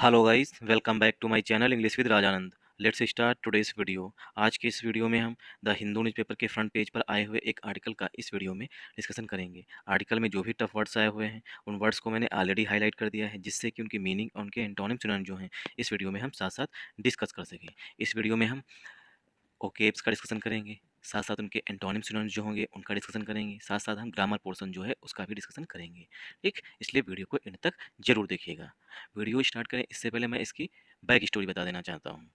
Hello guys, welcome back to my channel English with Rajanand. Let's start today's video. आज के इस video में हम द हिंदू न्यूज़पेपर के फ्रंट पेज पर आए हुए एक आर्टिकल का इस वीडियो में डिस्कशन करेंगे। आर्टिकल में जो भी टफ वर्ड्स आए हुए हैं उन वर्ड्स को मैंने ऑलरेडी हाईलाइट कर दिया है, जिससे कि उनकी मीनिंग और उनके एंटोनिम सिनोनिम जो हैं इस वीडियो में हम साथ साथ डिस्कस कर सकें। इस वीडियो में हम ओकेब्स का डिस्कशन करेंगे, साथ साथ उनके एंटोनिम सिनोनिम्स जो होंगे उनका डिस्कशन करेंगे, साथ साथ हम ग्रामर पोर्शन जो है उसका भी डिस्कशन करेंगे। ठीक, इसलिए वीडियो को एंड तक जरूर देखिएगा। वीडियो स्टार्ट करें इससे पहले मैं इसकी बैक स्टोरी बता देना चाहता हूँ।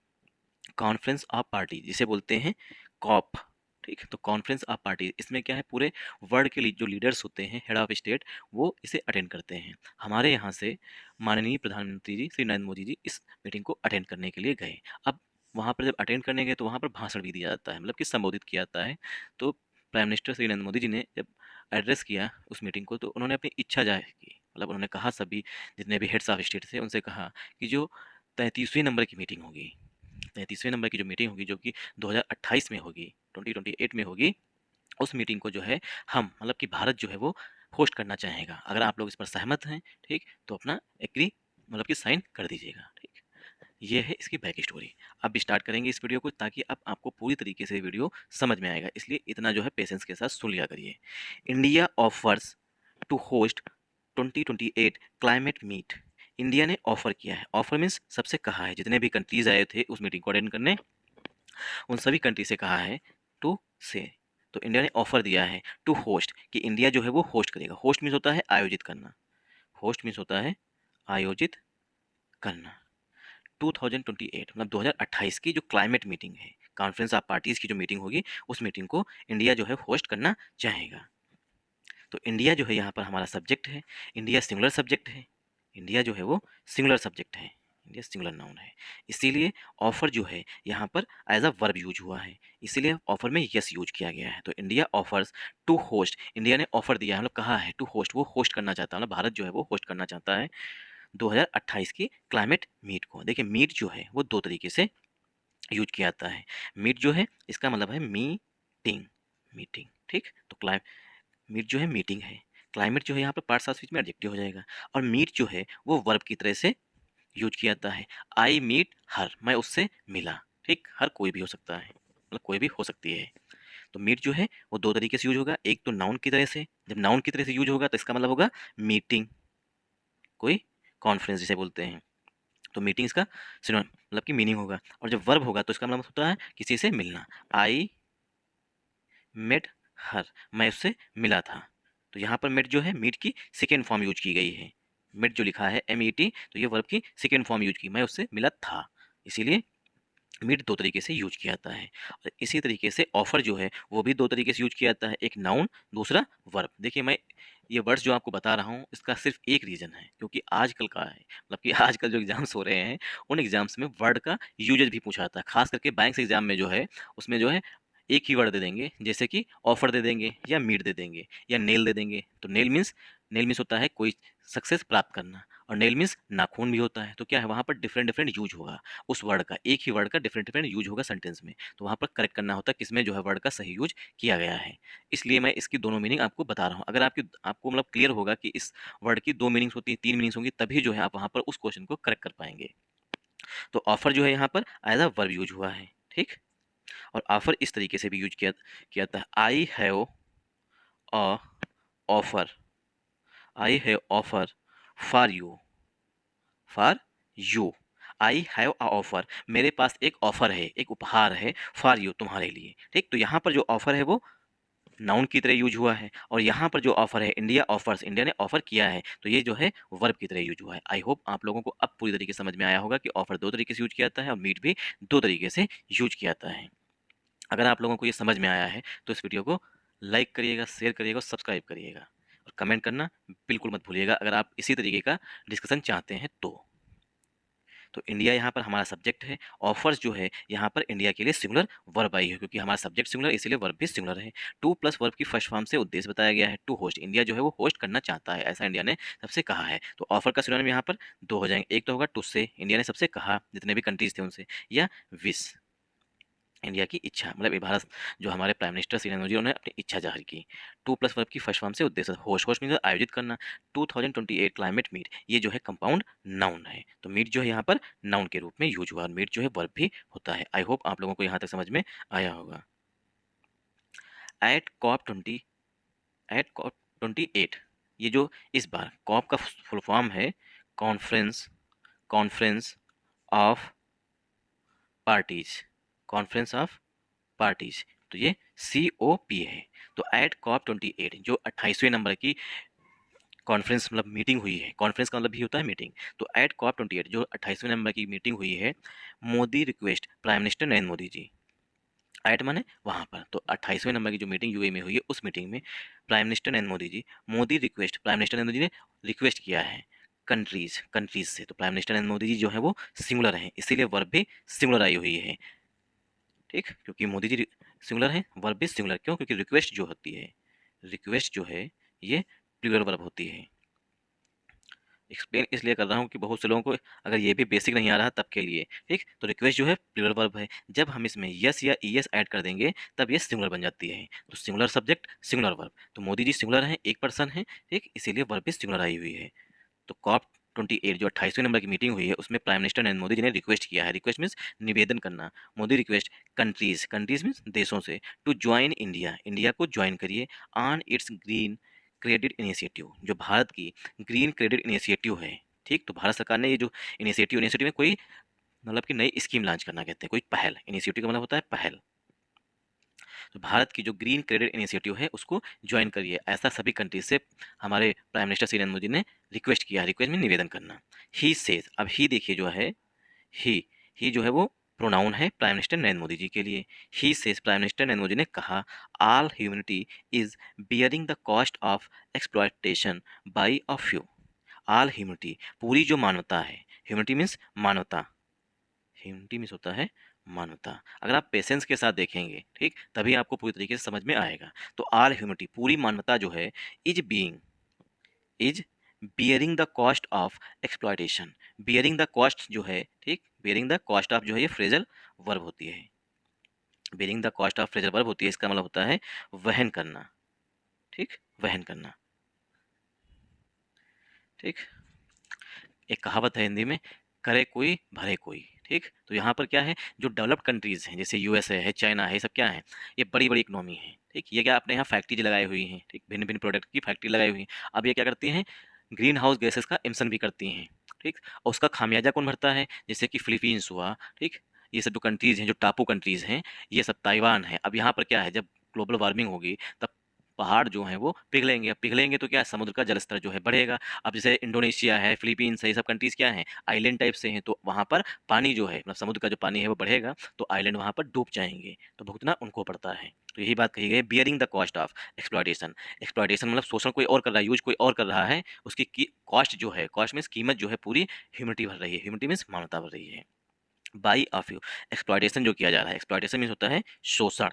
कॉन्फ्रेंस ऑफ पार्टी जिसे बोलते हैं कॉप। ठीक है, तो कॉन्फ्रेंस ऑफ पार्टी इसमें क्या है, पूरे वर्ल्ड के जो लीडर्स होते हैं, हेड ऑफ स्टेट, वो इसे अटेंड करते हैं। हमारे यहाँ से माननीय प्रधानमंत्री जी श्री नरेंद्र मोदी जी इस मीटिंग को अटेंड करने के लिए गए। अब वहाँ पर जब अटेंड करने गए तो वहाँ पर भाषण भी दिया जाता है, मतलब कि संबोधित किया जाता है। तो प्राइम मिनिस्टर श्री नरेंद्र मोदी जी ने जब एड्रेस किया उस मीटिंग को, तो उन्होंने अपनी इच्छा जाहिर की। मतलब उन्होंने कहा, सभी जितने भी हेड्स ऑफ स्टेट थे उनसे कहा कि जो 33वें नंबर की मीटिंग होगी, 33वें नंबर की जो मीटिंग होगी, जो कि 2028 में होगी, 2028 में होगी, उस मीटिंग को जो है हम, मतलब कि भारत जो है वो होस्ट करना चाहेगा। अगर आप लोग इस पर सहमत हैं, ठीक, तो अपना एग्री, मतलब कि साइन कर दीजिएगा। ठीक, ये है इसकी बैक स्टोरी। अब स्टार्ट करेंगे इस वीडियो को, ताकि अब आपको पूरी तरीके से वीडियो समझ में आएगा, इसलिए इतना जो है पेशेंस के साथ सुन लिया करिए। India offers to host 2028 climate meet. India ने ऑफर किया है, ऑफर मीन्स सबसे कहा है, जितने भी कंट्रीज आए थे उस मीटिंग को अटेंड करने, उन सभी कंट्री से कहा है टू से। तो इंडिया ने ऑफर दिया है टू होस्ट, कि इंडिया जो है वो होस्ट करेगा। होस्ट मीन्स होता है आयोजित करना, होस्ट मीन्स होता है आयोजित करना। 2028 मतलब 2028 की जो क्लाइमेट मीटिंग है, कॉन्फ्रेंस ऑफ पार्टीज की जो मीटिंग होगी, उस मीटिंग को इंडिया जो है होस्ट करना चाहेगा। तो इंडिया जो है यहाँ पर हमारा सब्जेक्ट है, इंडिया सिंगुलर सब्जेक्ट है, इंडिया जो है वो सिंगुलर सब्जेक्ट है, इंडिया सिंगुलर नाउन है। इसीलिए ऑफर जो है यहाँ पर एज अ वर्ब यूज हुआ है, इसीलिए ऑफर में यस यूज किया गया है। तो India offers to host, India ने ऑफर दिया है, मतलब कहा है टू होस्ट, वो होस्ट करना चाहता है, मतलब भारत जो है वो होस्ट करना चाहता है 2028 की क्लाइमेट मीट को। देखिए, मीट जो है वो दो तरीके से यूज किया जाता है। मीट जो है इसका मतलब है मीटिंग, मीटिंग। ठीक, तो मीट जो है मीटिंग है, क्लाइमेट जो है यहाँ पर पार्ट्स ऑफ स्पीच में एडजेक्टिव हो जाएगा, और मीट जो है वो वर्ब की तरह से यूज किया जाता है। आई मीट हर, मैं उससे मिला। ठीक, हर कोई भी हो सकता है, मतलब कोई भी हो सकती है। तो मीट जो है वो दो तरीके से यूज होगा, एक तो नाउन की तरह से, जब नाउन की तरह से यूज होगा तो इसका मतलब होगा मीटिंग, कोई कॉन्फ्रेंस जिसे बोलते हैं। तो मीटिंग इसका सिनोनिम, मतलब कि मीनिंग होगा। और जब वर्ब होगा तो इसका मतलब होता है किसी से मिलना। आई मेट हर, मैं उससे मिला था। तो यहाँ पर मेट जो है, मीट की सेकेंड फॉर्म यूज की गई है। मेट जो लिखा है MET, तो ये वर्ब की सेकेंड फॉर्म यूज की, मैं उससे मिला था। इसीलिए मीट दो तरीके से यूज किया जाता है। और इसी तरीके से ऑफर जो है वो भी दो तरीके से यूज किया जाता है, एक नाउन, दूसरा वर्ब। देखिए, मैं ये वर्ड्स जो आपको बता रहा हूँ इसका सिर्फ एक रीज़न है, क्योंकि आजकल का है, मतलब कि आजकल जो एग्जाम्स हो रहे हैं उन एग्जाम्स में वर्ड का यूजेज भी पूछा जाता है। खास करके बैंक्स एग्जाम में जो है, उसमें जो है एक ही वर्ड दे देंगे, जैसे कि ऑफर दे देंगे, या मीट दे देंगे, या नेल दे देंगे। तो नेल मीन्स होता है कोई सक्सेस प्राप्त करना, और नेल मीन्स नाखून भी होता है। तो क्या है, वहाँ पर डिफरेंट डिफरेंट यूज होगा उस वर्ड का, एक ही वर्ड का डिफरेंट डिफरेंट यूज होगा सेंटेंस में। तो वहाँ पर करेक्ट करना होता है किसमें जो है वर्ड का सही यूज किया गया है। इसलिए मैं इसकी दोनों मीनिंग आपको बता रहा हूँ। अगर आपको मतलब क्लियर होगा कि इस वर्ड की दो मीनिंग्स होती है, तीन मीनिंग्स होंगी, तभी जो है आप वहाँ पर उस क्वेश्चन को करेक्ट कर पाएंगे। तो ऑफर जो है यहाँ पर एज अ वर्ब यूज हुआ है। ठीक, और ऑफर इस तरीके से भी यूज किया किया जाता है। I have a offer, I have offer for you, for you. I have a offer, मेरे पास एक ऑफर है, एक उपहार है, फॉर यू, तुम्हारे लिए। ठीक, तो यहाँ पर जो ऑफर है वो नाउन की तरह यूज हुआ है, और यहाँ पर जो ऑफर है, इंडिया ऑफर्स, इंडिया ने ऑफर किया है, तो ये जो है वर्ब की तरह यूज हुआ है। आई होप आप लोगों को अब पूरी तरीके से समझ में आया होगा कि ऑफर दो तरीके से यूज किया जाता है और मीट भी दो तरीके से यूज किया जाता है। अगर आप लोगों को ये समझ में आया है तो इस वीडियो को लाइक करिएगा, शेयर करिएगा, सब्सक्राइब करिएगा, और कमेंट करना बिल्कुल मत भूलिएगा अगर आप इसी तरीके का डिस्कशन चाहते हैं तो। तो इंडिया यहाँ पर हमारा सब्जेक्ट है, ऑफर्स जो है यहाँ पर इंडिया के लिए सिंगुलर वर्ब आई है, क्योंकि हमारा सब्जेक्ट सिंगुलर, इसीलिए वर्ब भी सिंगुलर है। टू प्लस वर्ब की फर्स्ट फॉर्म से उद्देश्य बताया गया है टू होस्ट, इंडिया जो है वो होस्ट करना चाहता है, ऐसा इंडिया ने सबसे कहा है। तो ऑफर का सिनोनिम यहाँ पर दो हो जाएंगे, एक तो होगा टू से, इंडिया ने सबसे कहा जितने भी कंट्रीज थे उनसे, या विश। इंडिया की इच्छा, मतलब ये भारत जो हमारे प्राइम मिनिस्टर श्री नरेंद्र मोदी उन्होंने अपनी इच्छा जाहिर की। टू प्लस वर्ब की फर्स्ट फॉर्म से उद्देश्य होश, होश मीन आयोजित करना। 2028 क्लाइमेट मीट, ये जो है कंपाउंड नाउन है, तो मीट जो है यहाँ पर नाउन के रूप में यूज हुआ, और मीट जो है वर्ब भी होता है। आई होप आप लोगों को यहाँ तक समझ में आया होगा। एट कॉप 28, ये जो इस बार कॉप का फुल फॉर्म है conference conference of parties, conference of parties, तो ये COP है। तो एट कॉप 28 जो 28वें नंबर की कॉन्फ्रेंस मतलब मीटिंग हुई है, कॉन्फ्रेंस का मतलब भी होता है मीटिंग, तो एट कॉप 28 जो 28वें नंबर की मीटिंग हुई है, Modi request prime minister Narendra Modi ji, at माने वहाँ पर, तो 28वें नंबर की जो मीटिंग यूए में हुई है उस मीटिंग में prime minister Narendra Modi ji, Modi request prime minister Narendra Modi ने रिक्वेस्ट किया है कंट्रीज से, तो प्राइम मिनिस्टर नरेंद्र मोदी जी जो है वो सिंगुलर हैं, इसीलिए वर्ब भी सिंगुलर आई हुई है। ठीक, क्योंकि मोदी जी सिंगुलर है, वर्ब भी सिंगुलर, क्यों? क्योंकि रिक्वेस्ट जो होती है, रिक्वेस्ट जो है ये प्लूरल वर्ब होती है। एक्सप्लेन इसलिए कर रहा हूँ कि बहुत से लोगों को अगर ये भी बेसिक नहीं आ रहा तब के लिए। ठीक, तो रिक्वेस्ट जो है प्लूरल वर्ब है, जब हम इसमें यस या ईएस ऐड कर देंगे तब ये सिंगुलर बन जाती है, तो सिंगुलर सब्जेक्ट सिंगुलर वर्ब, तो मोदी जी सिंगुलर हैं, एक पर्सन है, ठीक, इसीलिए वर्ब भी सिंगुलर आई हुई है। तो कॉप 28 जो 28वें नंबर की मीटिंग हुई है उसमें प्राइम मिनिस्टर नरेंद्र मोदी जी ने रिक्वेस्ट किया है, रिक्वेस्ट मीन्स निवेदन करना, Modi request countries, countries means देशों से, टू ज्वाइन इंडिया, इंडिया को ज्वाइन करिए, on its green credit initiative, जो भारत की ग्रीन क्रेडिट इनिशिएटिव है। ठीक, तो भारत सरकार ने ये जो इनिशिएटिव में कोई मतलब कि नई स्कीम लॉन्च करना कहते हैं, कोई पहल, इनिशिएटिव का मतलब होता है पहल, तो भारत की जो ग्रीन क्रेडिट इनिशिएटिव है उसको ज्वाइन करिए, ऐसा सभी कंट्रीज से हमारे प्राइम मिनिस्टर श्री नरेंद्र मोदी ने रिक्वेस्ट किया, रिक्वेस्ट में निवेदन करना। ही सेज, अब ही देखिए जो है ही ही जो है वो प्रोनाउन है प्राइम मिनिस्टर नरेंद्र मोदी जी के लिए। He says, prime minister Narendra Modi ने कहा, all humanity is bearing the cost of exploitation by a few, all humanity, पूरी जो मानवता है, ह्यूमनिटी मीन्स मानवता, ह्यूमनिटी मीन्स होता है मानवता, अगर आप पेशेंस के साथ देखेंगे ठीक तभी आपको पूरी तरीके से समझ में आएगा। तो ऑल ह्यूमनिटी, पूरी मानवता जो है, is bearing the cost of exploitation, bearing the cost जो है, ठीक, बियरिंग द कॉस्ट ऑफ जो है ये फ्रेजल वर्ब होती है, bearing the cost of phrasal verb होती है, इसका मतलब होता है वहन करना, ठीक, वहन करना। ठीक, एक कहावत है हिंदी में, करे कोई भरे कोई। ठीक, तो यहाँ पर क्या है, जो डेवलप्ड कंट्रीज हैं जैसे यूएसए है, चाइना है, ये सब क्या है, ये बड़ी बड़ी इकोनॉमी है। ठीक, ये क्या अपने यहाँ फैक्ट्री लगाई हुई हैं, ठीक, भिन्न भिन्न प्रोडक्ट की फैक्ट्री लगाई हुई हैं, अब ये क्या करती हैं, ग्रीन हाउस गैसेस का एमिशन भी करती हैं। ठीक, और उसका खामियाजा कौन भरता है, जैसे कि फिलीपींस हुआ, ठीक, ये सब जो कंट्रीज हैं, जो टापू कंट्रीज हैं, ये सब ताइवान है, अब यहाँ पर क्या है, जब ग्लोबल वार्मिंग होगी तब पहाड़ जो हैं वो पिघलेंगे, अब पिघलेंगे तो क्या है, समुद्र का जलस्तर जो है बढ़ेगा। अब जैसे इंडोनेशिया है, फिलीपींस है, ये सब कंट्रीज़ क्या हैं, आइलैंड टाइप से हैं, तो वहाँ पर पानी जो है, मतलब समुद्र का जो पानी है वो बढ़ेगा, तो आइलैंड वहाँ पर डूब जाएंगे, तो भुगतना उनको पड़ता है। तो यही बात कही गई, bearing the cost of exploitation, exploitation मतलब शोषण कोई और कर रहा है, यूज कोई और कर रहा है, उसकी कॉस्ट जो है, कॉस्ट मीन्स कीमत जो है पूरी ह्यूमनिटी भर रही है, ह्यूमनिटी मीन्स मानवता भर रही है। बाई ऑफ यू, एक्सप्लॉयटेशन जो किया जा रहा है, एक्सप्लॉयटेशन मीन्स होता है शोषण,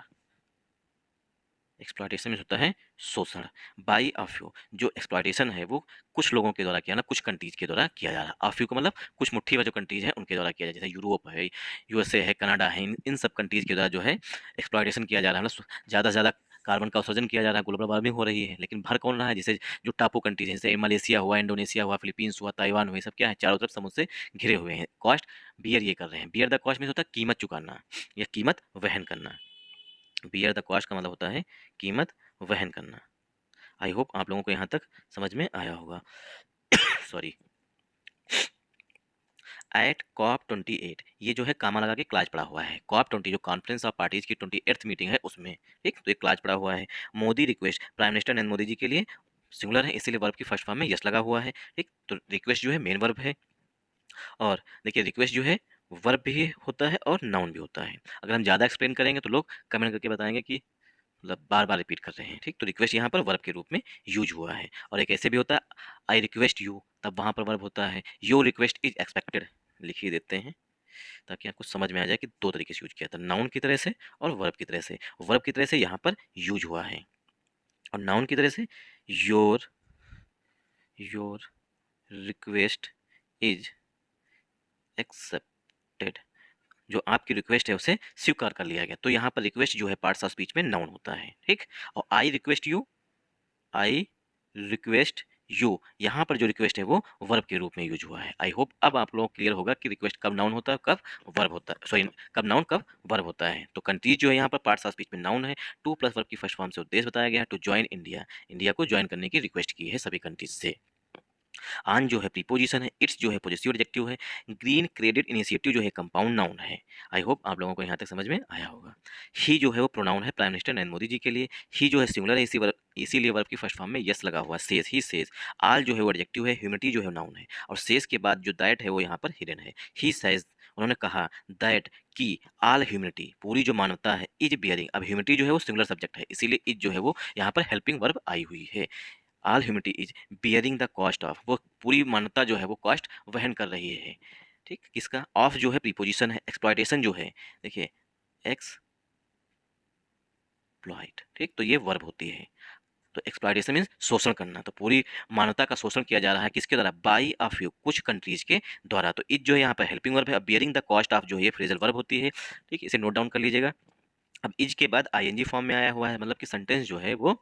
एक्सप्लॉयटेशन मीन्स होता है शोषण। बाई ऑफ यू, जो एक्सप्लॉयटेशन है वो कुछ लोगों के द्वारा किया ना, कुछ कंट्रीज के द्वारा किया जा रहा है, ऑफ यू का मतलब कुछ मुट्ठी में जो कंट्रीज है उनके द्वारा किया जा रहा है, जैसे यूरोप है, यूएसए है, कनाडा है, इन सब कंट्रीज के द्वारा जो है एक्सप्लॉयटेशन किया जा रहा है, मतलब ज़्यादा से ज़्यादा कार्बन का उत्सर्जन किया जा रहा है, ग्लोबल वार्मिंग हो रही है, लेकिन भर कौन रहा है, जैसे जो टापू कंट्रीज है, जैसे मलेशिया हुआ, इंडोनेशिया हुआ, फिलीपींस हुआ, ताइवान हुआ, ये सब क्या है, चारों तरफ समुद्र से घिरे हुए हैं, कॉस्ट बियर ये कर रहे हैं, बियर द कॉस्ट मीन्स होता है कीमत चुकाना या कीमत वहन करना, बियर द कॉस्ट का मतलब होता है कीमत वहन करना। आई होप आप लोगों को यहाँ तक समझ में आया होगा। सॉरी। एट कॉप 28, ये जो है कामा लगा के क्लास पड़ा हुआ है, कॉप 20 जो कॉन्फ्रेंस ऑफ पार्टीज की 28th मीटिंग है उसमें, ठीक, तो एक क्लास पड़ा हुआ है, Modi request prime minister Narendra Modi ji के लिए, सिंगुलर है इसीलिए वर्ब की फर्स्ट फॉर्म में यस लगा हुआ है। ठीक, तो रिक्वेस्ट जो है मेन वर्ब है, और देखिए रिक्वेस्ट जो है वर्ब भी होता है और नाउन भी होता है, अगर हम ज़्यादा एक्सप्लेन करेंगे तो लोग कमेंट करके बताएंगे कि मतलब बार बार रिपीट कर रहे हैं। ठीक, तो रिक्वेस्ट यहाँ पर वर्ब के रूप में यूज हुआ है, और एक ऐसे भी होता है आई रिक्वेस्ट यू, तब वहाँ पर वर्ब होता है, योर रिक्वेस्ट इज एक्सपेक्टेड, लिख ही देते हैं ताकि आपको समझ में आ जाए कि दो तरीके से यूज किया था, नाउन की तरह से और वर्ब की तरह से। वर्ब की तरह से यहाँ पर यूज हुआ है, और नाउन की तरह से your your request is accepted, जो आपकी रिक्वेस्ट है उसे स्वीकार कर लिया गया। तो यहाँ पर रिक्वेस्ट जो है पार्ट्स ऑफ स्पीच में नाउन होता है, ठीक। और I request you, I request you, यहाँ पर जो रिक्वेस्ट है वो वर्ब के रूप में यूज हुआ है। आई होप अब आप लोगों को क्लियर होगा कि रिक्वेस्ट कब नाउन होता है, कब वर्ब होता है, सॉरी कब नाउन कब वर्ब होता है। तो कंट्रीज जो है यहाँ पर पार्ट्स ऑफ स्पीच में नाउन है। टू प्लस वर्ब की फर्स्ट फॉर्म से उद्देश्य बताया गया है, टू ज्वाइन इंडिया, इंडिया को ज्वाइन करने की रिक्वेस्ट की है सभी कंट्रीज से। आन जो है प्रीपोजिशन है, इट्स जो है पॉजिटिव एडजेक्टिव है, ग्रीन क्रेडिट इनिशिएटिव जो है कंपाउंड नाउन है। आई होप आप लोगों को यहाँ तक समझ में आया होगा। ही जो है वो प्रोनाउन है प्राइम मिनिस्टर नरेंद्र मोदी जी के लिए। ही जो है सिंगुलर है, इसीलिए वर्ब की फर्स्ट फॉर्म में यस लगा हुआ है, सेज, ही सेज। आल जो है वो एडजेक्टिव है, ह्यूमिलिटी जो है नाउन है, और सेज के बाद जो दैट है वो यहाँ पर हिडन है। ही सेज, उन्होंने कहा दैट की आल ह्यूमिलिटी, पूरी जो मानवता है, इज बियरिंग, अब ह्यूमिलिटी जो है वो सिंगुलर सब्जेक्ट है, इसीलिए इज जो है वो यहाँ पर हेल्पिंग वर्ब आई हुई है। All humanity is bearing the cost of, वो पूरी मानवता जो है वो कॉस्ट वहन कर रही है, ठीक। किसका? ऑफ जो है प्रीपोजिशन है, एक्सप्लॉयटेशन जो है, देखिए एक्सप्लॉइट, ठीक, तो ये वर्ब होती है। तो एक्सप्लॉयटेशन मीन्स शोषण करना, तो पूरी मानवता का शोषण किया जा रहा है किसके द्वारा? बाई अ फ्यू, कुछ कंट्रीज के द्वारा। तो इज जो है यहाँ पर हेल्पिंग वर्ब है, अब बियरिंग द कॉस्ट ऑफ जो है फ्रेजल वर्ब होती है, ठीक, इसे नोट डाउन कर लीजिएगा। अब इज के बाद आईएनजी फॉर्म में आया हुआ है, मतलब कि सेंटेंस जो है वो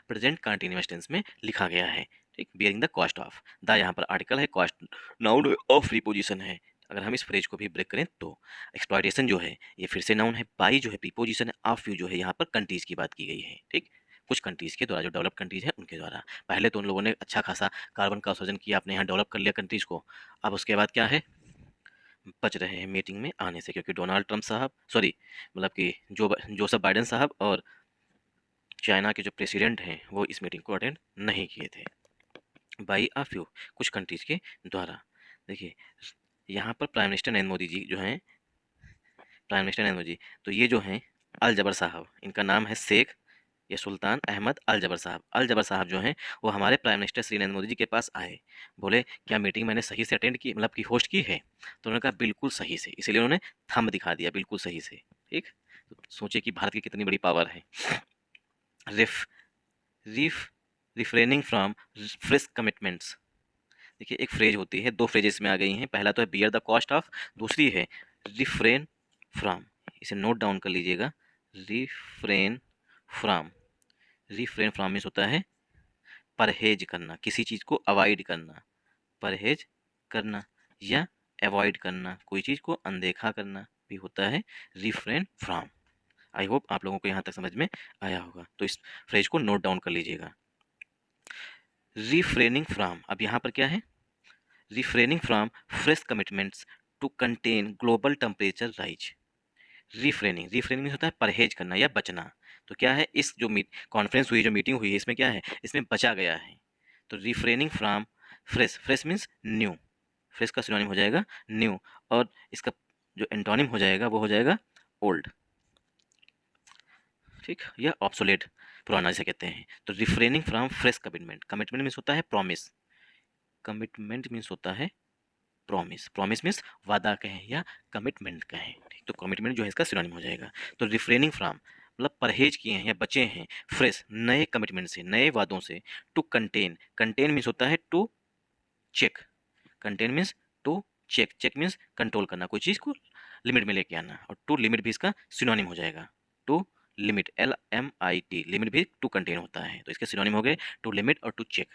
प्रेजेंट कंटिन्यूअस टेंस में लिखा गया है, ठीक। Bearing the cost of, the यहाँ पर आर्टिकल है, कॉस्ट नाउन ऑफ प्रीपोजिशन है। अगर हम इस फ्रेज को भी ब्रेक करें तो एक्सप्लॉयटेशन जो है ये फिर से नाउन है, बाई जो है प्रीपोजिशन है, ऑफ यू जो है यहाँ पर कंट्रीज की बात की गई है, ठीक। कुछ कंट्रीज के द्वारा, जो डेवलप कंट्रीज है उनके द्वारा। पहले तो उन लोगों ने अच्छा खासा कार्बन का उत्सर्जन किया, अपने यहाँ डेवलप कर लिया कंट्रीज को। अब उसके बाद क्या है, बच रहे हैं मीटिंग में आने से, क्योंकि डोनाल्ड ट्रंप साहब, सॉरी मतलब कि जोसेफ बाइडेन साहब और चाइना के जो प्रेसिडेंट हैं वो इस मीटिंग को अटेंड नहीं किए थे, बाई अ फ्यू, कुछ कंट्रीज के द्वारा। देखिए यहाँ पर प्राइम मिनिस्टर नरेंद्र मोदी जी जो हैं, प्राइम मिनिस्टर नरेंद्र मोदी, तो ये जो हैं अल जबर साहब, इनका नाम है शेख ये सुल्तान अहमद अल जबर साहब। अल जबर साहब जो हैं वो हमारे प्राइम मिनिस्टर श्री नरेंद्र मोदी जी के पास आए, बोले क्या मीटिंग मैंने सही से अटेंड की, मतलब कि होस्ट की है? तो उन्होंने कहा बिल्कुल सही से, इसलिए उन्होंने थंब दिखा दिया बिल्कुल सही से, ठीक। तो सोचिए कि भारत की कितनी बड़ी पावर है। रिफ रिफ रिफ्रेनिंग फ्रॉम फ्रिस्क कमिटमेंट्स, देखिए एक फ्रेज होती है, दो फ्रेजेस में आ गई हैं, पहला तो है बियर द कॉस्ट ऑफ, दूसरी है रिफ्रेन फ्रॉम, इसे नोट डाउन कर लीजिएगा। Refrain from, refrain from means होता है परहेज करना, किसी चीज़ को अवॉइड करना, परहेज करना या अवॉइड करना, कोई चीज़ को अनदेखा करना भी होता है रिफ्रेन फ्रॉम। आई होप आप लोगों को यहाँ तक समझ में आया होगा, तो इस फ्रेज को नोट डाउन कर लीजिएगा। रिफ्रेनिंग फ्रॉम, अब यहाँ पर क्या है, refraining from fresh commitments to contain global temperature rise. Refraining, refraining होता है परहेज करना या बचना। तो क्या है, इस जो कॉन्फ्रेंस हुई, जो मीटिंग हुई है, इसमें क्या है, इसमें बचा गया है। तो refraining from fresh, fresh means new, fresh का सिनोनिम हो जाएगा न्यू, और इसका जो एंटोनिम हो जाएगा वो हो जाएगा ओल्ड, ठीक, या ऑब्सोलेट, पुराना जिसे कहते हैं। तो refraining from fresh commitment, commitment means होता है प्रॉमिस, कमिटमेंट मीन्स होता है प्रॉमिस, प्रॉमिस मीन्स वादा कहें या कमिटमेंट कहें, ठीक। तो कमिटमेंट जो है इसका सिनोनिम हो जाएगा। तो रिफ्रेनिंग फ्रॉम मतलब परहेज किए हैं या बचे हैं, फ्रेश नए कमिटमेंट से, नए वादों से, टू कंटेन, कंटेन मीन्स होता है to check, contain means to check, check means control करना, कोई चीज़ को लिमिट में लेके आना, और टू लिमिट भी इसका सिनोनिम हो जाएगा, टू लिमिट, LMIT, लिमिट भी टू कंटेन होता है, तो इसके सिनोनिम हो गए टू लिमिट और to check.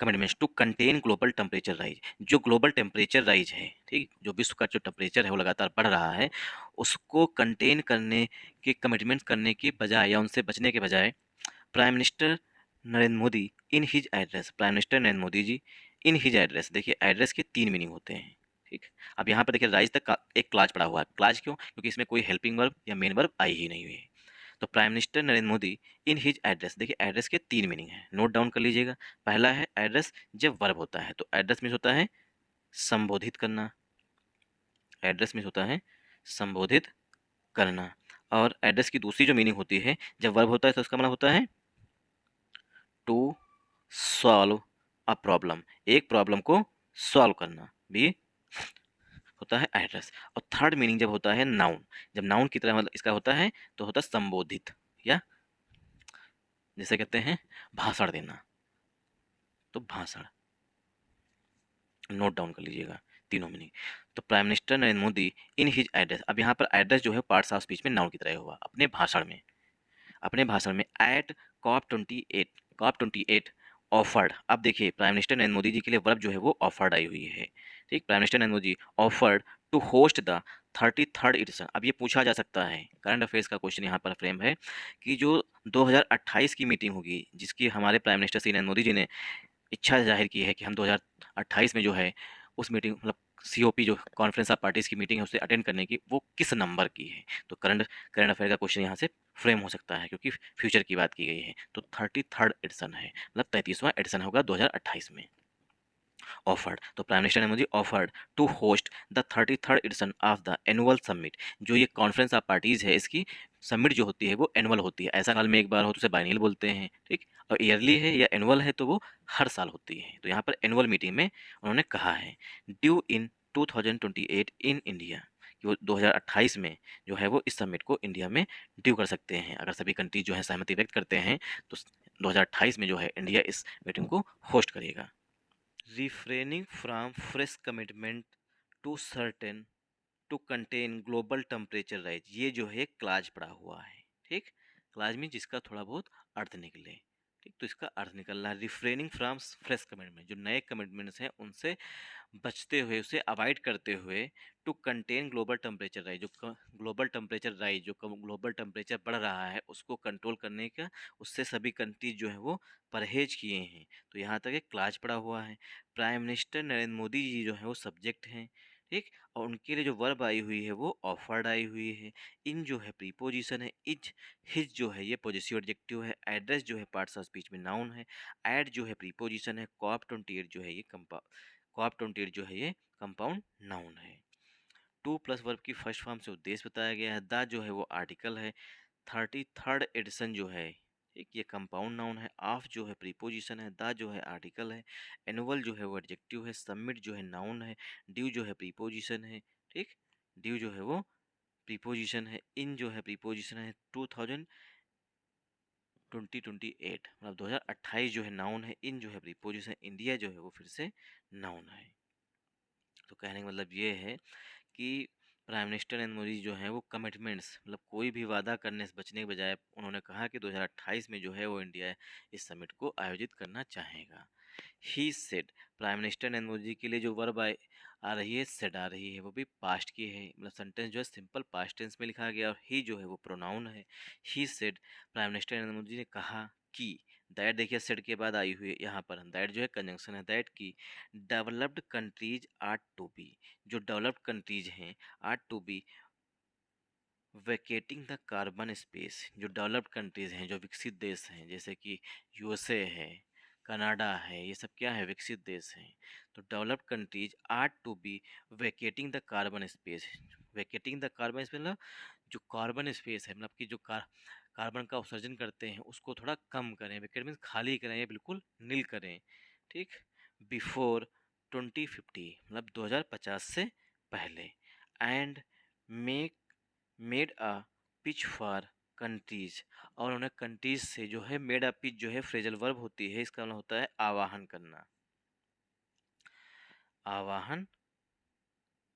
Commitments to contain global temperature rise, जो ग्लोबल टेम्परेचर राइज है, ठीक, जो विश्व का जो टेम्परेचर है वो लगातार बढ़ रहा है, उसको कंटेन करने के कमिटमेंट करने के बजाय या उनसे बचने के बजाय prime minister Narendra Modi in his address, prime minister Narendra Modi ji in his address, देखिए एड्रेस के तीन मीनिंग होते हैं, ठीक। अब यहाँ पर देखिए राइज तक का एक क्लाज पड़ा हुआ है, क्लाज क्यों? क्योंकि इसमें कोई हेल्पिंग वर्ब या मेन वर्ब आई ही नहीं हुई है। तो prime minister Narendra Modi in his address, देखिए एड्रेस के तीन मीनिंग है, नोट डाउन कर लीजिएगा। पहला है एड्रेस जब वर्ब होता है, तो एड्रेस मीन्स होता है संबोधित करना, एड्रेस मीन्स होता है संबोधित करना। और एड्रेस की दूसरी जो मीनिंग होती है जब वर्ब होता है तो उसका मतलब होता है टू सॉल्व अ प्रॉब्लम, एक प्रॉब्लम को सॉल्व करना भी होता है एड्रेस। और थर्ड मीनिंग जब होता है नाउन, जब नाउन की तरह मतलब इसका होता है तो होता है संबोधित, या जिसे कहते हैं भाषण देना, तो भाषण, नोट डाउन कर लीजिएगा। तीनों मीनिंग। तो prime minister Narendra Modi in his address, अब यहाँ पर एड्रेस जो है पार्ट्स ऑफ स्पीच में नाउन की तरह हुआ, अपने भाषण में एट COP28 ऑफर्ड। अब देखिए प्राइम मिनिस्टर नरेंद्र मोदी जी के लिए वर्ब जो है वो ऑफर्ड आई हुई है, ठीक। Prime minister Narendra Modi offered to host the 33rd edition. अब ये पूछा जा सकता है, करंट अफेयर्स का क्वेश्चन यहाँ पर फ्रेम है कि जो 2028 की मीटिंग होगी, जिसकी हमारे प्राइम मिनिस्टर श्री नरेंद्र मोदी जी ने इच्छा जाहिर की है कि हम 2028 में जो है उस मीटिंग मतलब COP जो कॉन्फ्रेंस ऑफ पार्टीज़ की मीटिंग है उसे अटेंड करने की, वो किस नंबर की है। तो करंट करंट अफेयर का क्वेश्चन यहाँ से फ्रेम हो सकता है क्योंकि फ्यूचर की बात की गई है। तो 33rd एडिशन है, मतलब 33वां एडिशन होगा 2028 में। ऑफर्ड, तो प्राइम मिनिस्टर ने मुझे offered to host the 33rd edition of the annual summit. जो ये कॉन्फ्रेंस ऑफ पार्टीज है, इसकी समिट जो होती है वो एनुअल होती है। ऐसा साल में एक बार हो तो उसे बाइनियल बोलते हैं, ठीक। और ईयरली है या एनुअल है तो वो हर साल होती है। तो यहाँ पर एनुअल मीटिंग में उन्होंने कहा है ड्यू इन 2028 इन इंडिया, कि वो 2028 में जो है वो इस समिट को इंडिया में ड्यू कर सकते हैं। अगर सभी कंट्रीज जो है सहमति व्यक्त करते हैं तो 2028 में जो है इंडिया इस मीटिंग को होस्ट करेगा। refraining from fresh commitment to certain to contain global temperature rise, ये जो है क्लाज पड़ा हुआ है, ठीक। क्लाज में जिसका थोड़ा बहुत अर्थ निकले, ठीक। तो इसका अर्थ निकल रहा है रिफ्रेनिंग फ्रॉम फ्रेश कमिटमेंट, जो नए कमिटमेंट्स हैं उनसे बचते हुए, उसे अवॉइड करते हुए, to contain global temperature rise, जो ग्लोबल टेम्परेचर राइज, जो ग्लोबल टेम्परेचर बढ़ रहा है उसको कंट्रोल करने का, उससे सभी कंट्रीज जो है वो परहेज किए हैं। तो यहाँ तक एक क्लाज पड़ा हुआ है। प्राइम मिनिस्टर नरेंद्र मोदी जी जो है वो सब्जेक्ट हैं, ठीक। और उनके लिए जो वर्ब आई हुई है वो ऑफर्ड आई हुई है। इन जो है प्रीपोजिशन है, इज हिज जो है ये पॉजिटिव एडजेक्टिव है। एड्रेस जो है पार्ट्स ऑफ स्पीच में नाउन है। एड जो है प्रीपोजिशन है। COP28 जो है ये COP28 जो है ये कंपाउंड नाउन है। टू प्लस वर्ब की फर्स्ट फॉर्म से उद्देश्य बताया गया है। द जो है वो आर्टिकल है। 33rd एडिशन जो है एक ये कंपाउंड नाउन है। ऑफ जो है प्रीपोजिशन है। द जो है आर्टिकल है। एनुअल जो है वो एडजेक्टिव है। सबमिट जो है नाउन है। ड्यू जो है प्रीपोजिशन है, ठीक। ड्यू जो है वो प्रीपोजिशन है। इन जो है प्रीपोजिशन है। 2028 मतलब 2028 जो है नाउन है। इन जो है प्रीपोजिशन, इंडिया जो है वो फिर से नाउन है। तो कहने का मतलब ये है कि प्राइम मिनिस्टर नरेंद्र मोदी जो हैं वो कमिटमेंट्स मतलब कोई भी वादा करने से बचने के बजाय उन्होंने कहा कि 2028 में जो है वो इंडिया इस समिट को आयोजित करना चाहेगा। He said, prime minister Narendra Modi ji के लिए जो वर्ब आ रही है सेड आ रही है, वो भी पास्ट की है, मतलब सेंटेंस जो है सिंपल पास्ट टेंस में लिखा गया और ही जो है वो प्रोनाउन है। He said, prime minister Narendra Modi ji ने कहा कि, दैट देखिए सेड के बाद आई हुई है यहाँ पर, दैट जो है कंजंक्शन है। दैट की developed countries are to be, जो डेवलप्ड कंट्रीज हैं are to be vacating the carbon space, जो डेवलप्ड कंट्रीज हैं, जो विकसित देश हैं, जैसे कि USA है, कनाडा है, ये सब क्या है विकसित देश हैं। तो developed countries are to be vacating the carbon space. Vacating the carbon space मतलब जो कार्बन स्पेस है, मतलब कि जो कार्बन का उत्सर्जन करते हैं उसको थोड़ा कम करें। वैकेट मीन्स खाली करें या बिल्कुल नील करें, ठीक। बिफोर 2050 मतलब 2050 से पहले। And make made a pitch for countries, और उन्हें कंट्रीज से जो है मेड अ पिच जो है फ्रेजल वर्ब होती है, इसका मतलब होता है आवाहन करना, आवाहन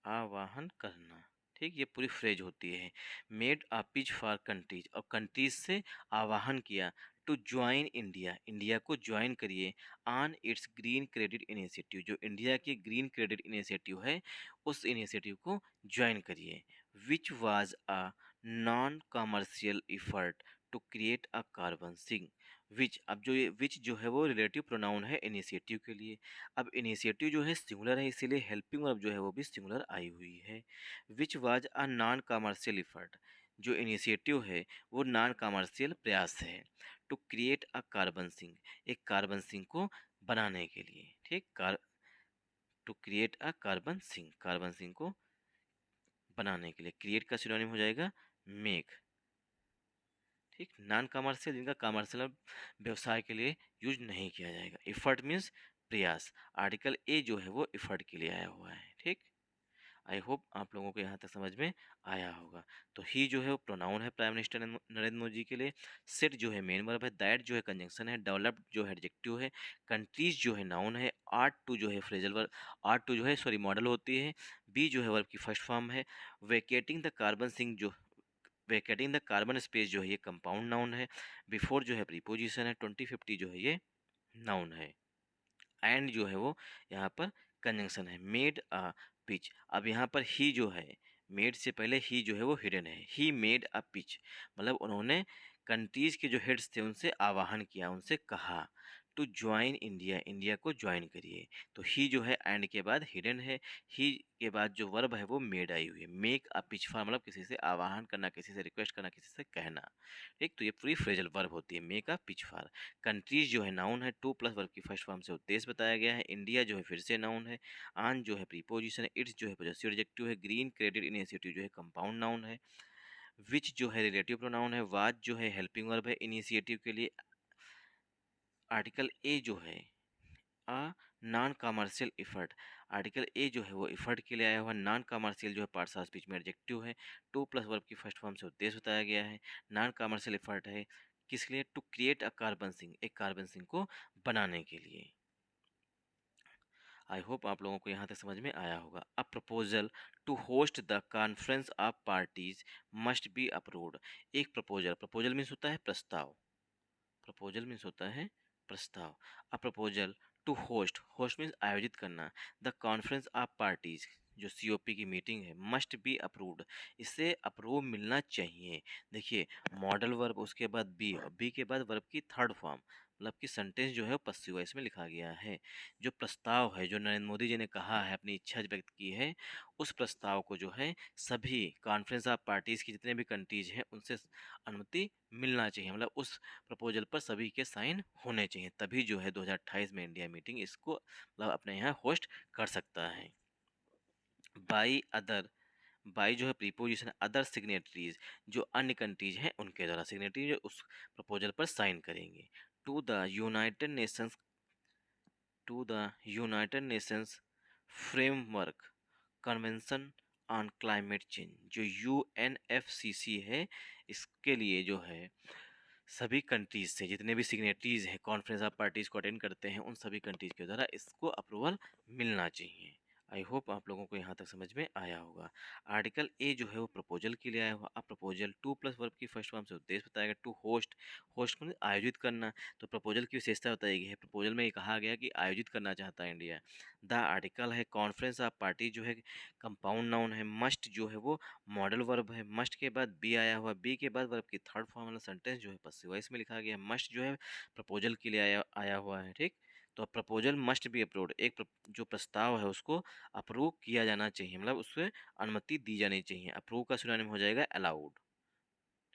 आवाहन करना, ठीक। ये पूरी फ्रेज होती है। Made a pitch for countries, और कंट्रीज से आवाहन किया। टू ज्वाइन इंडिया, इंडिया को ज्वाइन करिए। On its green credit initiative, जो इंडिया की ग्रीन क्रेडिट इनिशिएटिव है उस इनिशिएटिव को ज्वाइन करिए। Which was a non commercial effort to create a carbon sink. Which, अब जो ये विच जो है वो रिलेटिव प्रोनाउन है इनिशिएटिव के लिए। अब इनिशिएटिव जो है सिंगुलर है, इसीलिए हेल्पिंग वर्ब जो है वो भी सिंगुलर आई हुई है। Which was a non commercial effort, जो इनिशिएटिव है वो नॉन कमर्शियल प्रयास है। To create a carbon sink, एक कार्बन सिंक को बनाने के लिए, ठीक। To create a carbon sink, carbon sink को बनाने के लिए। क्रिएट का सिनोनिम हो जाएगा मेक, ठीक। नॉन कमर्शियल, जिनका कमर्शियल व्यवसाय के लिए यूज नहीं किया जाएगा। इफर्ट मीन्स प्रयास। आर्टिकल ए जो है वो इफर्ट के लिए आया हुआ है, ठीक। आई होप आप लोगों को यहाँ तक समझ में आया होगा। तो ही जो है वो प्रोनाउन है प्राइम मिनिस्टर नरेंद्र मोदी जी के लिए, सिट जो है मेन वर्ब है, दैट जो है कंजंक्शन है, डेवलप्ड जो है एडजेक्टिव है, कंट्रीज जो है नाउन है, आर्ट टू जो है फ्रेजल वर्ब, आर्ट टू जो है सॉरी मॉडल होती है, बी जो है वर्ब की फर्स्ट फॉर्म है, वेकेटिंग द कार्बन सिंक जो वेकेटिंग द कार्बन स्पेस जो है ये कंपाउंड नाउन है, बिफोर जो है प्रीपोजिशन है, 2050 जो है ये नाउन है, एंड जो है वो यहाँ पर कंजंक्शन है, मेड अ पिच। अब यहाँ पर ही जो है मेड से पहले ही जो है वो हिडन है, ही मेड अ पिच मतलब उन्होंने कंट्रीज के जो हेड्स थे उनसे आवाहन किया, उनसे कहा टू ज्वाइन इंडिया, इंडिया को ज्वाइन करिए। तो ही जो है एंड के बाद हिडन है, ही के बाद जो वर्ब है वो मेड आई हुई है, मेक अ पिच फॉर मतलब किसी से आवाहन करना, किसी से रिक्वेस्ट करना, किसी से कहना। ठीक, तो ये पूरी फ्रेजल वर्ब होती है, make a pitch for. Countries जो है नाउन है, टू प्लस वर्ब की फर्स्ट फॉर्म से उद्देश्य बताया गया है, इंडिया जो है फिर से नाउन है, आन जो है प्रीपोजिशन है, इट्स जो है पॉजेसिव एडजेक्टिव है, ग्रीन क्रेडिट इनिशिएटिव जो है कंपाउंड नाउन है, विच जो है रिलेटिव प्रोनाउन है, वाज जो है हेल्पिंग वर्ब है इनिशिएटिव के लिए, आर्टिकल ए जो है a non commercial effort, article A जो है वो इफर्ट के लिए आया हुआ, नॉन कमर्शियल जो है पार्ट्स ऑफ स्पीच में एडजेक्टिव है, टू प्लस वर्ब की फर्स्ट फॉर्म से उद्देश्य बताया गया है, नॉन कमर्शियल इफर्ट है किस लिए, to create a carbon sink, एक कार्बन सिंक को बनाने के लिए। आई होप आप लोगों को यहाँ तक समझ में आया होगा। A proposal to host the conference of parties must be approved, एक प्रपोजल, प्रपोजल मीन्स होता है प्रस्ताव, प्रपोजल मीन्स होता है प्रस्ताव, a proposal to host, host means आयोजित करना, द कॉन्फ्रेंस ऑफ पार्टीज जो सीओपी की मीटिंग है, मस्ट बी अप्रूव्ड, इसे अप्रूव मिलना चाहिए। देखिए मॉडल वर्ब, उसके बाद बी, और बी के बाद वर्ब की थर्ड फॉर्म, मतलब कि सेंटेंस जो है वो पस्सिव वॉइस में लिखा गया है। जो प्रस्ताव है जो नरेंद्र मोदी जी ने कहा है, अपनी इच्छा व्यक्त की है, उस प्रस्ताव को जो है सभी कॉन्फ्रेंस ऑफ पार्टीज की जितने भी कंट्रीज हैं उनसे अनुमति मिलना चाहिए, मतलब उस प्रपोजल पर सभी के साइन होने चाहिए, तभी जो है 2028 में इंडिया मीटिंग इसको मतलब अपने यहाँ होस्ट कर सकता है। बाई अदर, बाई जो है प्रीपोजिशन, अदर सिग्नेटरीज जो अन्य कंट्रीज हैं उनके द्वारा, सिग्नेटरी जो उस प्रपोजल पर साइन करेंगे। To the United Nations, to the United Nations framework convention on climate change, जो यूएनएफसीसी है, इसके लिए जो है सभी कंट्रीज से जितने भी सिग्नेटरीज हैं कॉन्फ्रेंस ऑफ पार्टीज को अटेंड करते हैं उन सभी कंट्रीज के द्वारा इसको अप्रूवल मिलना चाहिए। आई होप आप लोगों को यहाँ तक समझ में आया होगा। आर्टिकल ए जो है वो प्रपोजल के लिए आया हुआ, अब प्रपोजल टू प्लस वर्ब की फर्स्ट फॉर्म से उद्देश्य बताएगा, टू होस्ट, होस्ट मतलब आयोजित करना, तो प्रपोजल की विशेषता बताई गई है, प्रपोजल में ये कहा गया कि आयोजित करना चाहता है इंडिया। द आर्टिकल है, कॉन्फ्रेंस ऑफ पार्टी जो है कंपाउंड नाउन है, मस्ट जो है वो मॉडल वर्ब है, मस्ट के बाद बी आया हुआ, बी के बाद वर्ब की थर्ड फॉर्म वाला सेंटेंस जो है पसिव वॉइस में लिखा गया है, मस्ट जो है प्रपोजल के लिए आया हुआ है। ठीक, तो प्रपोजल मस्ट बी अप्रूव्ड, एक जो प्रस्ताव है उसको अप्रूव किया जाना चाहिए, मतलब उससे अनुमति दी जानी चाहिए। अप्रूव का सिनोनिम हो जाएगा अलाउड।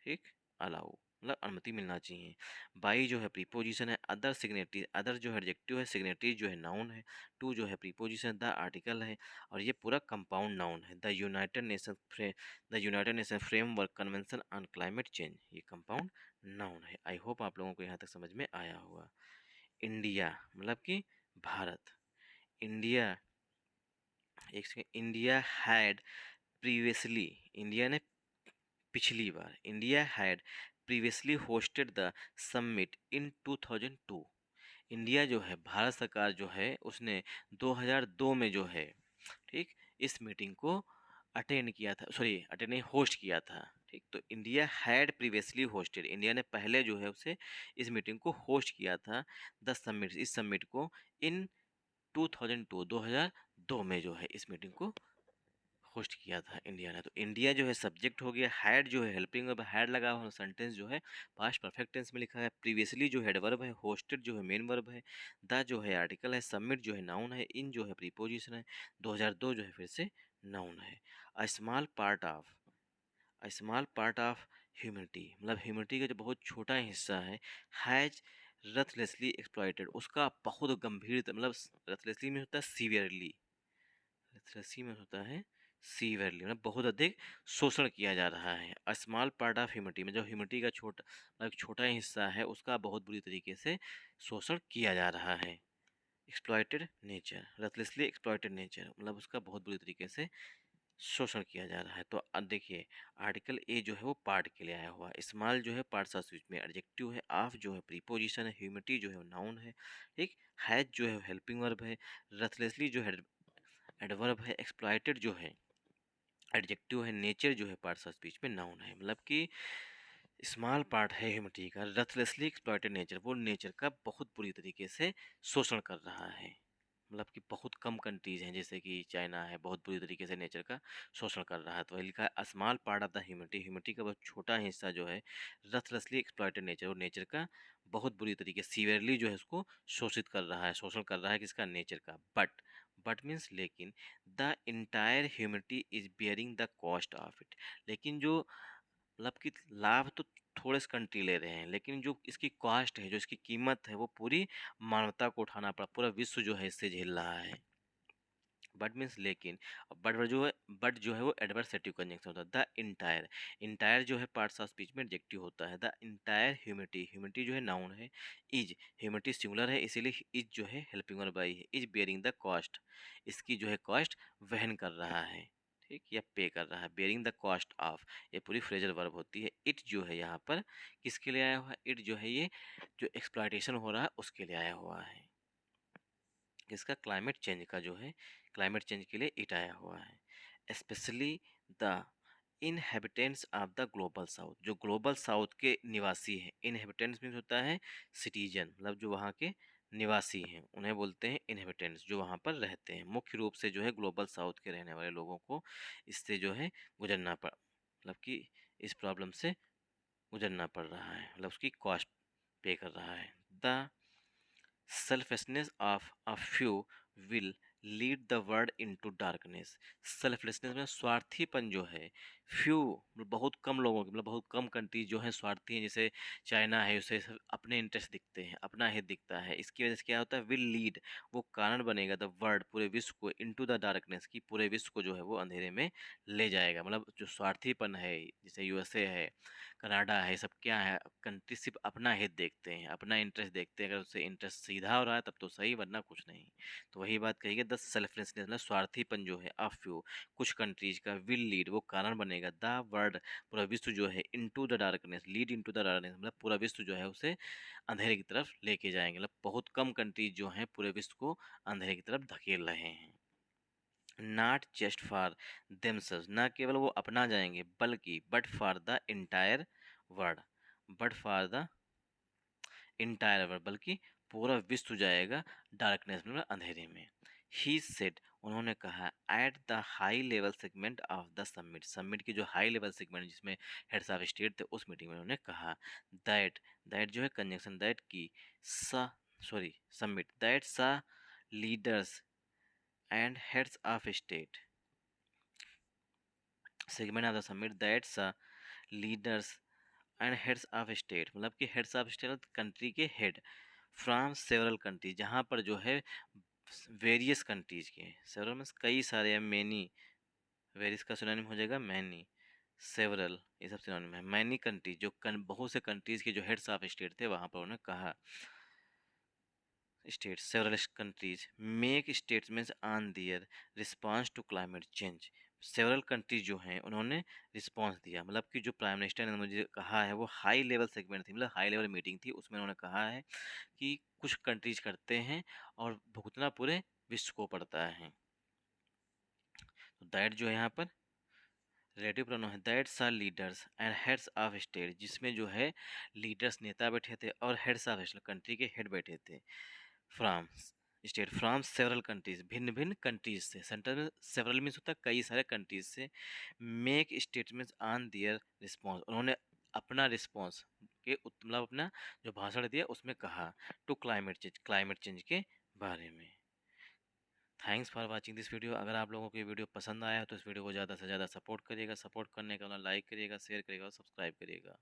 ठीक, अलाउ मतलब अनुमति मिलना चाहिए। बाई जो है प्रीपोजिशन है, अदर सिग्नेटरी, अदर जो है एडजेक्टिव है, सिग्नेटरी जो है नाउन है, टू जो है प्रीपोजिशन, द आर्टिकल है, और ये पूरा कंपाउंड नाउन है। The United nation framework convention on climate change, ये कंपाउंड नाउन है। आई होप आप लोगों को यहाँ तक समझ में आया होगा। इंडिया मतलब कि भारत, इंडिया, एक second, India had previously, India ने पिछली बार, India had previously hosted the summit in 2002, India जो है भारत सरकार जो है उसने 2002 में जो है, ठीक, इस मीटिंग को अटेंड किया था, सॉरी अटेंड नहीं, होस्ट किया था। ठीक, तो India had previously hosted, India ने पहले जो है उसे इस मीटिंग को होस्ट किया था, द समिट, इस समिट को, इन 2002, 2002 में जो है इस मीटिंग को होस्ट किया था इंडिया ने। तो इंडिया जो है सब्जेक्ट हो गया, हैड जो है हेल्पिंग वर्ब, हैड लगा हुआ सेंटेंस जो है पास्ट परफेक्ट टेंस में लिखा है, प्रीवियसली जो हेड वर्ब है, होस्टेड जो है मेन वर्ब है, द जो है आर्टिकल है, सबमिट जो है नाउन है, इन जो है प्रीपोजिशन है, 2002 जो है फिर से नाउन है। A small part of, a small part of humanity मतलब ह्यूमनिटी का जो बहुत छोटा हिस्सा है, हैज रथलेसली एक्सप्लॉइटेड, उसका बहुत गंभीर मतलब रथलेसली में होता है सीवियरली, रस्सी में होता है सीवियरली मतलब बहुत अधिक शोषण किया जा रहा है। A small part of humanity में जो ह्यूमनिटी का छोटा मतलब छोटा हिस्सा है उसका बहुत बुरी तरीके से शोषण किया जा रहा है। एक्सप्लॉइटेड नेचर, रथलेसली एक्सप्लॉइटेड नेचर मतलब उसका बहुत बुरी तरीके से शोषण किया जा रहा है। तो देखिए आर्टिकल ए जो है वो पार्ट के लिए आया हुआ है। स्मॉल जो है पार्ट्स ऑफ स्पीच में एडजेक्टिव है, ऑफ जो है प्रीपोजिशन है, ह्यूमिलिटी जो है वो नाउन है, ठीक, हैज जो है हेल्पिंग वर्ब है, रथलेसली जो है एडवर्ब है, एक्सप्लॉइटेड जो है एडजेक्टिव है, नेचर जो है पार्ट्स ऑफ स्पीच में नाउन है। मतलब कि स्मॉल पार्ट है ह्यूमिलिटी का, रथलेसली एक्सप्लॉइटेड नेचर, वो नेचर का बहुत बुरी तरीके से शोषण कर रहा है। मतलब कि बहुत कम कंट्रीज हैं जैसे कि चाइना है, बहुत बुरी तरीके से नेचर का शोषण कर रहा है। तो वही लिखा है small part of the humility, humility का बहुत छोटा हिस्सा जो है रथलेसली एक्सप्लॉइटेड नेचर, और नेचर का बहुत बुरी तरीके सीवियरली जो है उसको शोषित कर रहा है, शोषण कर रहा है किसका, नेचर का। बट मीन्स लेकिन the entire humility is bearing the cost of it, लेकिन जो मतलब कि लाभ तो थोड़े से कंट्री ले रहे हैं, लेकिन जो इसकी कॉस्ट है, जो इसकी कीमत है, वो पूरी मानवता को उठाना पड़ा, पूरा विश्व जो है इससे झेल रहा है। बट मीन्स लेकिन, बट जो है वो एडवर्सेटिव कंजंक्शन होता है। द इंटायर, इंटायर जो है पार्ट्स ऑफ स्पीच में एडजेक्टिव होता है। द इंटायर ह्यूमिलिटी, ह्यूमिलिटी जो है नाउन है। इज, ह्यूमिलिटी सिंगुलर है इसीलिए इज जो है हेल्पिंग वर्ब आई है। इज बियरिंग द कॉस्ट, इसकी जो है कॉस्ट वहन कर रहा है, ठीक, या पे कर रहा है। बेयरिंग द कॉस्ट ऑफ, ये पूरी फ्रेजल वर्ब होती है। इट जो है यहाँ पर किसके लिए आया हुआ है, इट जो है ये जो एक्सप्लॉइटेशन हो रहा है उसके लिए आया हुआ है। इसका क्लाइमेट चेंज का जो है, क्लाइमेट चेंज के लिए इट आया हुआ है। Specially the inhabitants of the global south, जो ग्लोबल साउथ के निवासी हैं, इनहेबिटेंट्स मीन्स होता है सिटीजन, मतलब जो वहाँ के निवासी हैं उन्हें बोलते हैं इनहेबिटेंट्स, जो वहाँ पर रहते हैं। मुख्य रूप से जो है ग्लोबल साउथ के रहने वाले लोगों को इससे जो है गुजरना पड़, मतलब कि इस प्रॉब्लम से गुजरना पड़ रहा है, मतलब उसकी कॉस्ट पे कर रहा है। The selflessness of a few will lead the world into darkness, selflessness में स्वार्थीपन जो है, फ्यू बहुत कम लोगों की, मतलब बहुत कम कंट्रीज जो हैं स्वार्थी हैं, जैसे चाइना है, उसे सिर्फ अपने इंटरेस्ट दिखते हैं, अपना हित दिखता है। इसकी वजह से क्या होता है, विल लीड, वो कारण बनेगा द वर्ल्ड, पूरे विश्व को, इनटू द डार्कनेस, की पूरे विश्व को जो है वो अंधेरे में ले जाएगा। मतलब जो स्वार्थीपन है, जैसे यूएसए है, कनाडा है, सब क्या है, कंट्री सिर्फ अपना हित देखते हैं, अपना इंटरेस्ट देखते हैं। अगर उससे इंटरेस्ट सीधा हो रहा है तब तो सही, वरना कुछ नहीं। तो वही बात कही गई, द सेल्फलेसनेस मतलब स्वार्थीपन जो है ऑफ फ्यू, कुछ कंट्रीज का, विल लीड वो कारण बनेगा द वर्ल्ड, पूरा विश्व जो है, into the darkness, lead into the darkness मतलब पूरा विश्व जो है उसे अंधेरे की तरफ लेके जाएंगे। मतलब बहुत कम कंट्रीज जो हैं पूरे विश्व को अंधेरे की तरफ धकेल रहे हैं। नॉट जस्ट फॉर देमसेल्व्स, ना केवल वो अपना जाएंगे बल्कि but for the entire world, but for the entire world, बल्कि पूरा विश्व जाएगा डार्कनेस में, मतलब अंधेरे में। ही सेड, उन्होंने कहा, at the high level segment of the summit, summit की जो हाई लेवल सेगमेंट जिसमें हेड्स ऑफ स्टेट थे, उस मीटिंग में उन्होंने कहा, दैट, दैट जो है कंजंक्शन दैट की, saw, sorry summit, that saw leaders and heads of state, segment of the summit that saw leaders and heads of state, मतलब कि हेड्स ऑफ स्टेट कंट्री के हेड, फ्रॉम सेवरल कंट्रीज, जहाँ पर जो है various countries के, several means कई सारे हैं, मैनी, वेरियस का सिनोनिम हो जाएगा मैनी, सेवरल ये सब सिनोनिम है। मैनी कंट्रीज जो बहुत से कंट्रीज के जो हेड्स ऑफ स्टेट थे, वहाँ पर उन्होंने कहा, states, several countries make statements on their response to climate change, several countries जो हैं उन्होंने रिस्पांस दिया। मतलब कि जो प्राइम मिनिस्टर ने मुझे कहा है वो हाई लेवल सेगमेंट थी, मतलब हाई लेवल मीटिंग थी, उसमें उन्होंने कहा है कि कुछ कंट्रीज करते हैं और भुगतना पूरे विश्व को पड़ता है। तो दैट जो है यहाँ पर रिलेटिव प्रोनाउन है, that's are leaders and heads of state, जिसमें जो है लीडर्स नेता बैठे थे और हेड्स ऑफ स्टेट कंट्री के हेड बैठे थे। From state, from several countries, भिन्न भिन्न कंट्रीज से, सेंटर में सेवरल मीन्स होता है कई सारे कंट्रीज से। Make statements on their response, उन्होंने अपना रिस्पॉन्स के मतलब अपना जो भाषण दिया उसमें कहा, to climate change, climate change के बारे में। Thanks for watching this video. अगर आप लोगों को ये वीडियो पसंद आया तो इस वीडियो को ज़्यादा से ज़्यादा सपोर्ट करिएगा, सपोर्ट करने का लाइक करिएगा, शेयर करिएगा और सब्सक्राइब करिएगा।